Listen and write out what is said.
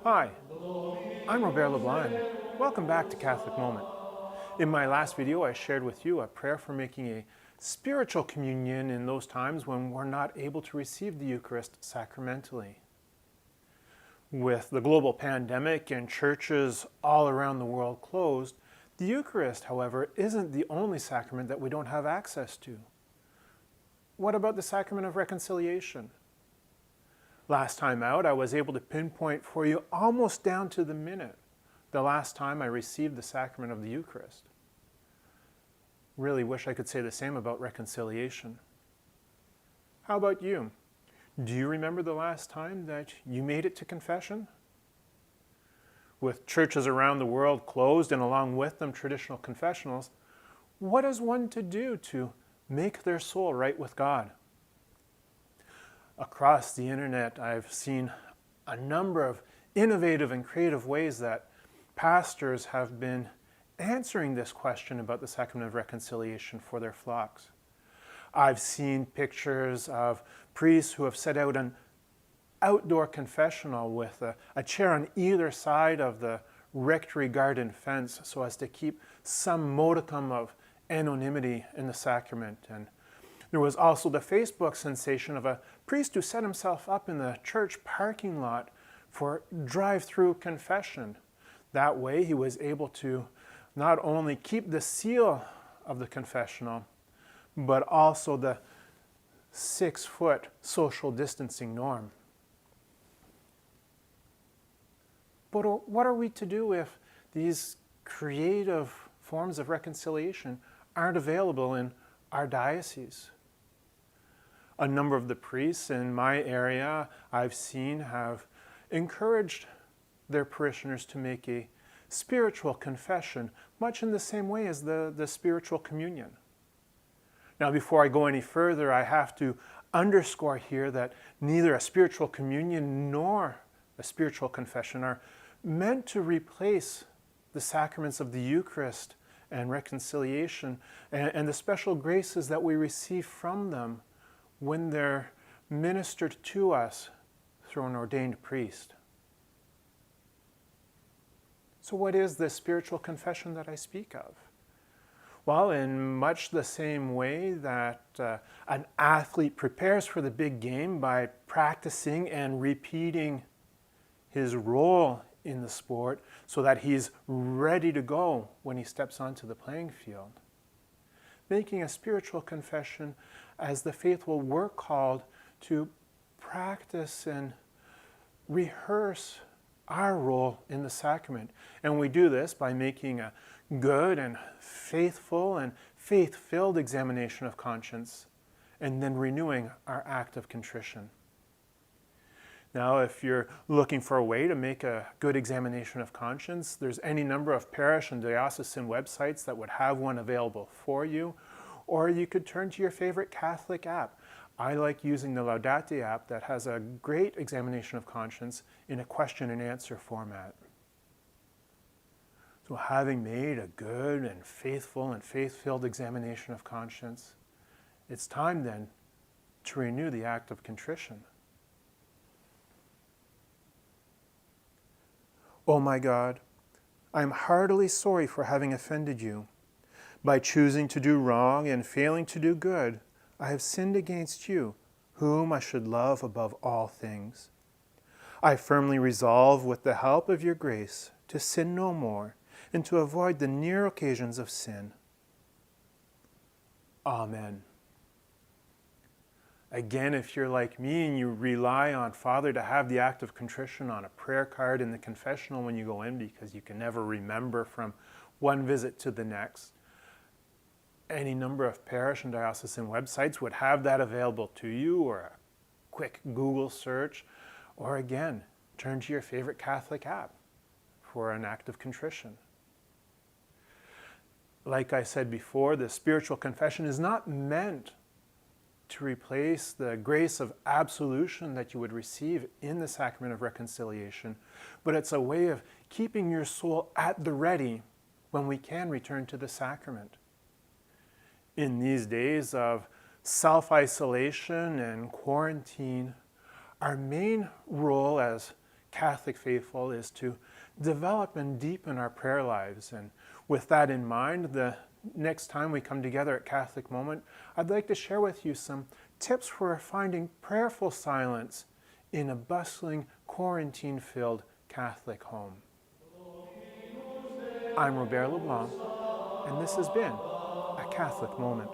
Hi, I'm Robert LeBlanc. Welcome back to Catholic Moment. In my last video, I shared with you a prayer for making a spiritual communion in those times when we're not able to receive the Eucharist sacramentally. With the global pandemic and churches all around the world closed, the Eucharist, however, isn't the only sacrament that we don't have access to. What about the Sacrament of Reconciliation? Last time out, I was able to pinpoint for you almost down to the minute the last time I received the sacrament of the Eucharist. Really wish I could say the same about reconciliation. How about you? Do you remember the last time that you made it to confession? With churches around the world closed and along with them traditional confessionals, what is one to do to make their soul right with God? Across the internet, I've seen a number of innovative and creative ways that pastors have been answering this question about the Sacrament of Reconciliation for their flocks. I've seen pictures of priests who have set out an outdoor confessional with a chair on either side of the rectory garden fence so as to keep some modicum of anonymity in the sacrament. And there was also the Facebook sensation of a priest who set himself up in the church parking lot for drive-through confession. That way he was able to not only keep the seal of the confessional, but also the 6-foot social distancing norm. But what are we to do if these creative forms of reconciliation aren't available in our diocese? A number of the priests in my area I've seen have encouraged their parishioners to make a spiritual confession, much in the same way as the spiritual communion. Now, before I go any further, I have to underscore here that neither a spiritual communion nor a spiritual confession are meant to replace the sacraments of the Eucharist and reconciliation and the special graces that we receive from them when they're ministered to us through an ordained priest. So what is this spiritual confession that I speak of? Well, in much the same way that an athlete prepares for the big game by practicing and repeating his role in the sport so that he's ready to go when he steps onto the playing field. Making a spiritual confession as the faithful we're called to practice and rehearse our role in the sacrament. And we do this by making a good and faithful and faith-filled examination of conscience and then renewing our act of contrition. Now, if you're looking for a way to make a good examination of conscience, there's any number of parish and diocesan websites that would have one available for you, or you could turn to your favorite Catholic app. I like using the Laudate app that has a great examination of conscience in a question and answer format. So having made a good and faithful and faith-filled examination of conscience, it's time then to renew the act of contrition. Oh my God, I am heartily sorry for having offended you. By choosing to do wrong and failing to do good, I have sinned against you, whom I should love above all things. I firmly resolve, with the help of your grace, to sin no more and to avoid the near occasions of sin. Amen. Again, if you're like me and you rely on Father to have the act of contrition on a prayer card in the confessional when you go in because you can never remember from one visit to the next, any number of parish and diocesan websites would have that available to you, or a quick Google search, or again, turn to your favorite Catholic app for an act of contrition. Like I said before, the spiritual confession is not meant to replace the grace of absolution that you would receive in the Sacrament of Reconciliation, but it's a way of keeping your soul at the ready when we can return to the sacrament. In these days of self-isolation and quarantine, our main role as Catholic faithful is to develop and deepen our prayer lives. And with that in mind, the next time we come together at Catholic Moment, I'd like to share with you some tips for finding prayerful silence in a bustling, quarantine-filled Catholic home. I'm Robert Leblanc, and this has been a Catholic Moment.